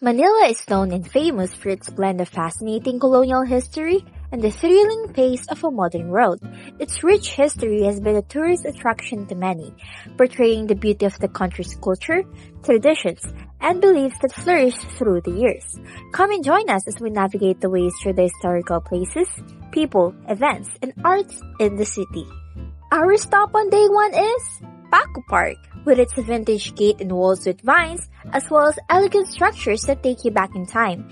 Manila is known and famous for its blend of fascinating colonial history and the thrilling pace of a modern world. Its rich history has been a tourist attraction to many, portraying the beauty of the country's culture, traditions, and beliefs that flourished through the years. Come and join us as we navigate the ways through the historical places, people, events, and arts in the city. Our stop on day one is Paco Park, with its vintage gate and walls with vines, as well as elegant structures that take you back in time.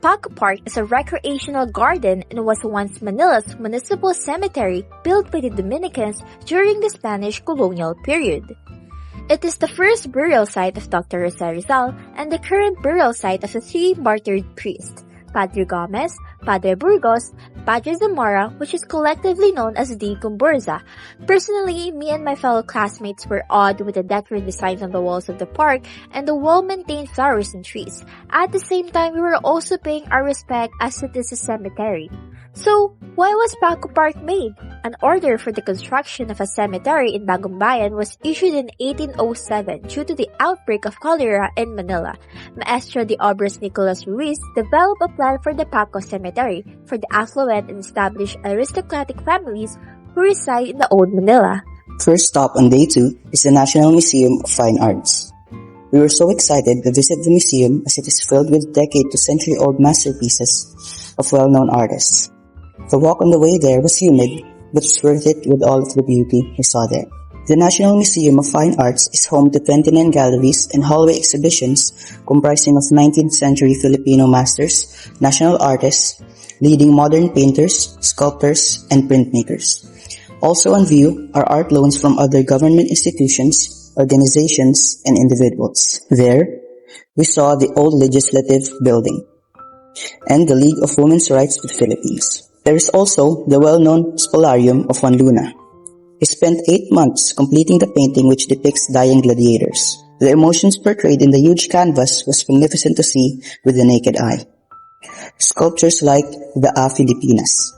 Paco Park is a recreational garden and was once Manila's municipal cemetery built by the Dominicans during the Spanish colonial period. It is the first burial site of Dr. Jose Rizal and the current burial site of the three martyred priests, Padre Gomez, Padre Burgos, Padre Zamora, which is collectively known as the Gumburza. Personally, me and my fellow classmates were awed with the decorative designs on the walls of the park and the well-maintained flowers and trees. At the same time, we were also paying our respect as it is a cemetery. So, why was Paco Park made? An order for the construction of a cemetery in Bagumbayan was issued in 1807 due to the outbreak of cholera in Manila. Maestro de Obras Nicolas Ruiz developed a plan for the Paco Cemetery for the affluent and established aristocratic families who reside in the old Manila. First stop on day 2 is the National Museum of Fine Arts. We were so excited to visit the museum as it is filled with decade-to-century-old masterpieces of well-known artists. The walk on the way there was humid, but was worth it with all of the beauty we saw there. The National Museum of Fine Arts is home to 29 galleries and hallway exhibitions comprising of 19th century Filipino masters, national artists, leading modern painters, sculptors, and printmakers. Also on view are art loans from other government institutions, organizations, and individuals. There, we saw the old legislative building and the League of Women's Rights of the Philippines. There is also the well-known Spolarium of Juan Luna. He spent 8 months completing the painting which depicts dying gladiators. The emotions portrayed in the huge canvas was magnificent to see with the naked eye. Sculptures like the A Filipinas,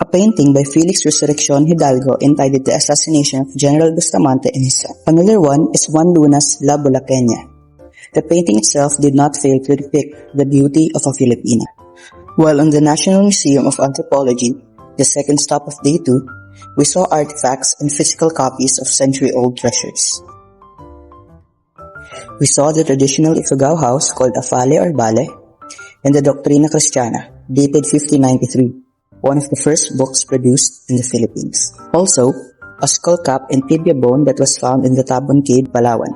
a painting by Felix Resurrección Hidalgo entitled The Assassination of General Bustamante and his son. Another one is Juan Luna's La Bulaqueña. The painting itself did not fail to depict the beauty of a Filipina. While on the National Museum of Anthropology, the second stop of day 2, we saw artifacts and physical copies of century-old treasures. We saw the traditional Ifugao house called Afale or Bale and the Doctrina Christiana, dated 1593, one of the first books produced in the Philippines. Also, a skull cap and tibia bone that was found in the Tabon Cave, Palawan,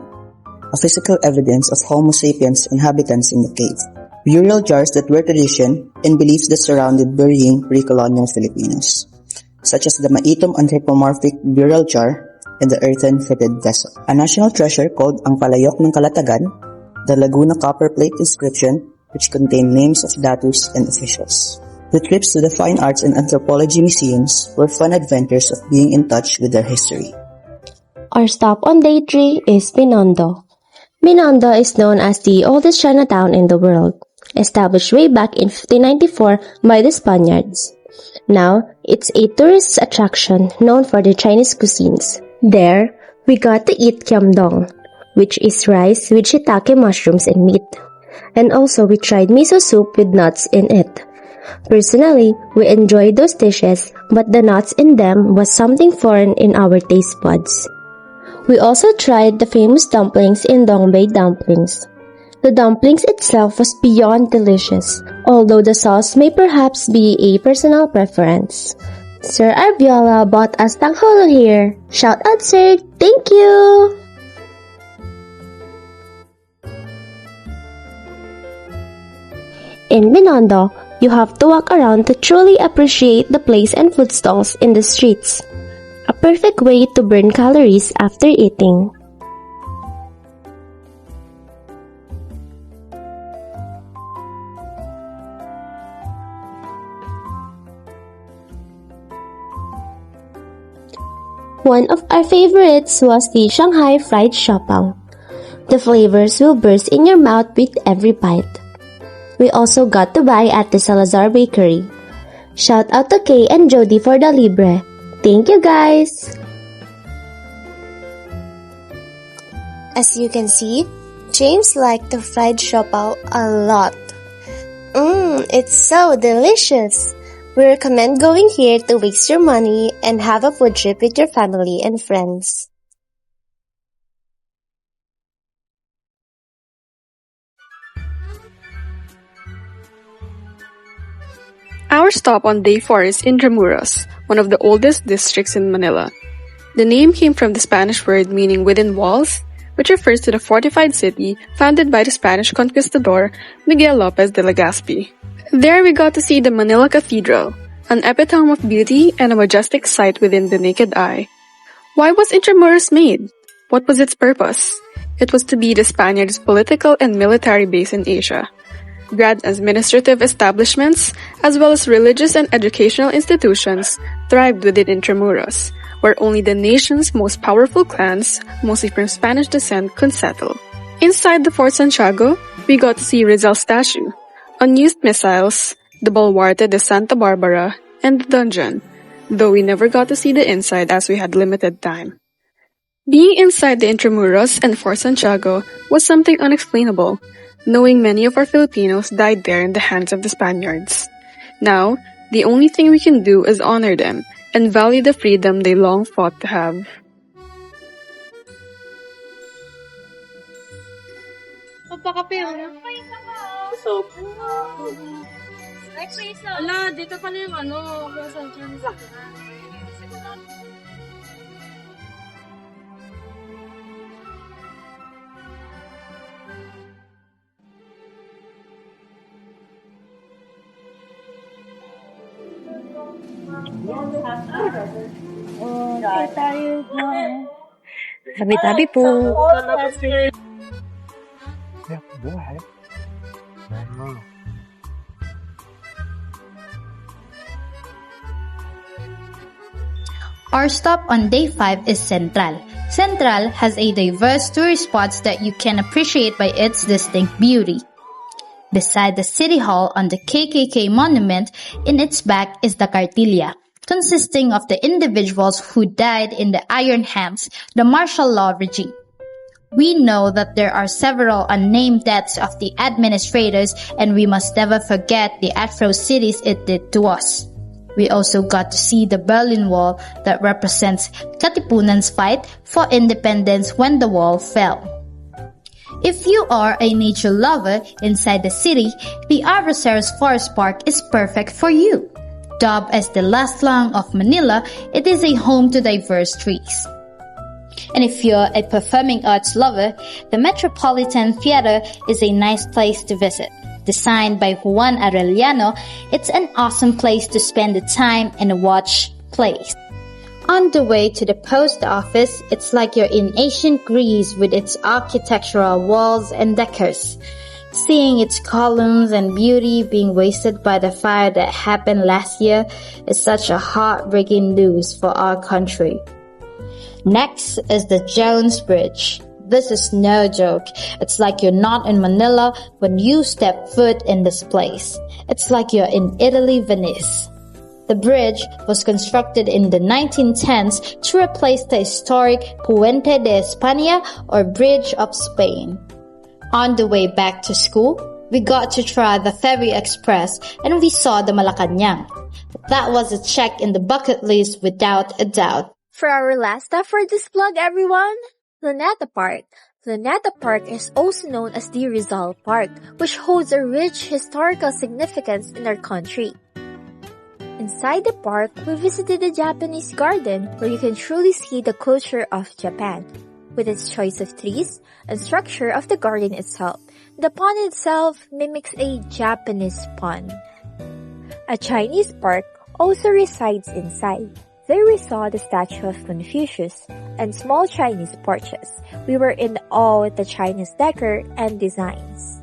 a physical evidence of Homo sapiens inhabitants in the cave. Burial jars that were tradition and beliefs that surrounded burying pre-colonial Filipinos, such as the Maitom anthropomorphic burial jar and the earthen fitted vessel. A national treasure called ang Palayok ng Kalatagan, the Laguna copper plate inscription which contained names of datus and officials. The trips to the fine arts and anthropology museums were fun adventures of being in touch with their history. Our stop on day 3 is Binondo. Binondo is known as the oldest Chinatown in the world, established way back in 1594 by the Spaniards. Now, it's a tourist attraction known for the Chinese cuisines. There, we got to eat kiamdong, which is rice with shiitake mushrooms and meat. And also, we tried miso soup with nuts in it. Personally, we enjoyed those dishes, but the nuts in them was something foreign in our taste buds. We also tried the famous dumplings in Dongbei Dumplings. The dumplings itself was beyond delicious, although the sauce may perhaps be a personal preference. Sir Arbiola bought us tangholo here. Shout out, sir! Thank you! In Binondo, you have to walk around to truly appreciate the place and food stalls in the streets. A perfect way to burn calories after eating. One of our favorites was the Shanghai Fried Siopang. The flavors will burst in your mouth with every bite. We also got to buy at the Salazar Bakery. Shout out to Kay and Jody for the libre. Thank you guys! As you can see, James liked the fried siopaw a lot. It's so delicious. We recommend going here to waste your money and have a food trip with your family and friends. Our stop on day 4 is Intramuros, one of the oldest districts in Manila. The name came from the Spanish word meaning within walls, which refers to the fortified city founded by the Spanish conquistador Miguel Lopez de Legazpi. There we got to see the Manila Cathedral, an epitome of beauty and a majestic sight within the naked eye. Why was Intramuros made? What was its purpose? It was to be the Spaniards' political and military base in Asia. Grand administrative establishments, as well as religious and educational institutions, thrived within Intramuros, where only the nation's most powerful clans, mostly from Spanish descent, could settle. Inside the Fort Santiago, we got to see Rizal's statue, unused missiles, the Baluarte de Santa Barbara, and the dungeon, though we never got to see the inside as we had limited time. Being inside the Intramuros and Fort Santiago was something unexplainable, knowing many of our Filipinos died there in the hands of the Spaniards. Now, the only thing we can do is honor them and value the freedom they long fought to have. Ala, dito pala yung ano, kung saan siya. Tabi-tabi po. Our stop on day 5 is Central. Central has a diverse tourist spots that you can appreciate by its distinct beauty. Beside the City Hall on the KKK monument, in its back is the Cartilla, consisting of the individuals who died in the Iron Hands, the martial law regime. We know that there are several unnamed deaths of the administrators, and we must never forget the atrocities it did to us. We also got to see the Berlin Wall that represents Katipunan's fight for independence when the wall fell. If you are a nature lover inside the city, the Arroceros Forest Park is perfect for you. Dubbed as the last lung of Manila, it is a home to diverse trees. And if you're a performing arts lover, the Metropolitan Theater is a nice place to visit. Designed by Juan Arellano, it's an awesome place to spend the time and watch plays. On the way to the post office, it's like you're in ancient Greece with its architectural walls and decors. Seeing its columns and beauty being wasted by the fire that happened last year is such a heartbreaking news for our country. Next is the Jones Bridge. This is no joke. It's like you're not in Manila when you step foot in this place. It's like you're in Italy, Venice. The bridge was constructed in the 1910s to replace the historic Puente de España or Bridge of Spain. On the way back to school, we got to try the Ferry Express and we saw the Malacañang. That was a check in the bucket list without a doubt. For our last stop for this vlog, everyone, Luneta Park. Luneta Park is also known as the Rizal Park, which holds a rich historical significance in our country. Inside the park, we visited the Japanese garden where you can truly see the culture of Japan. With its choice of trees and structure of the garden itself, the pond itself mimics a Japanese pond. A Chinese park also resides inside. There we saw the statue of Confucius and small Chinese porches. We were in awe with the Chinese decor and designs.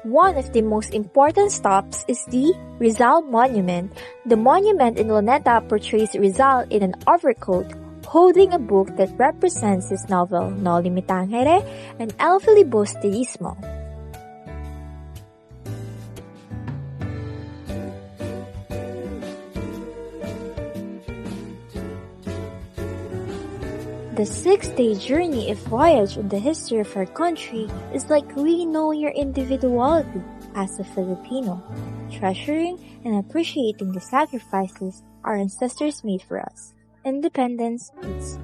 One of the most important stops is the Rizal Monument. The monument in Luneta portrays Rizal in an overcoat holding a book that represents his novel Noli Me Tangere and El Filibusterismo. The 6-day journey of voyage in the history of our country is like re-knowing your individuality as a Filipino, treasuring and appreciating the sacrifices our ancestors made for us. Independence meets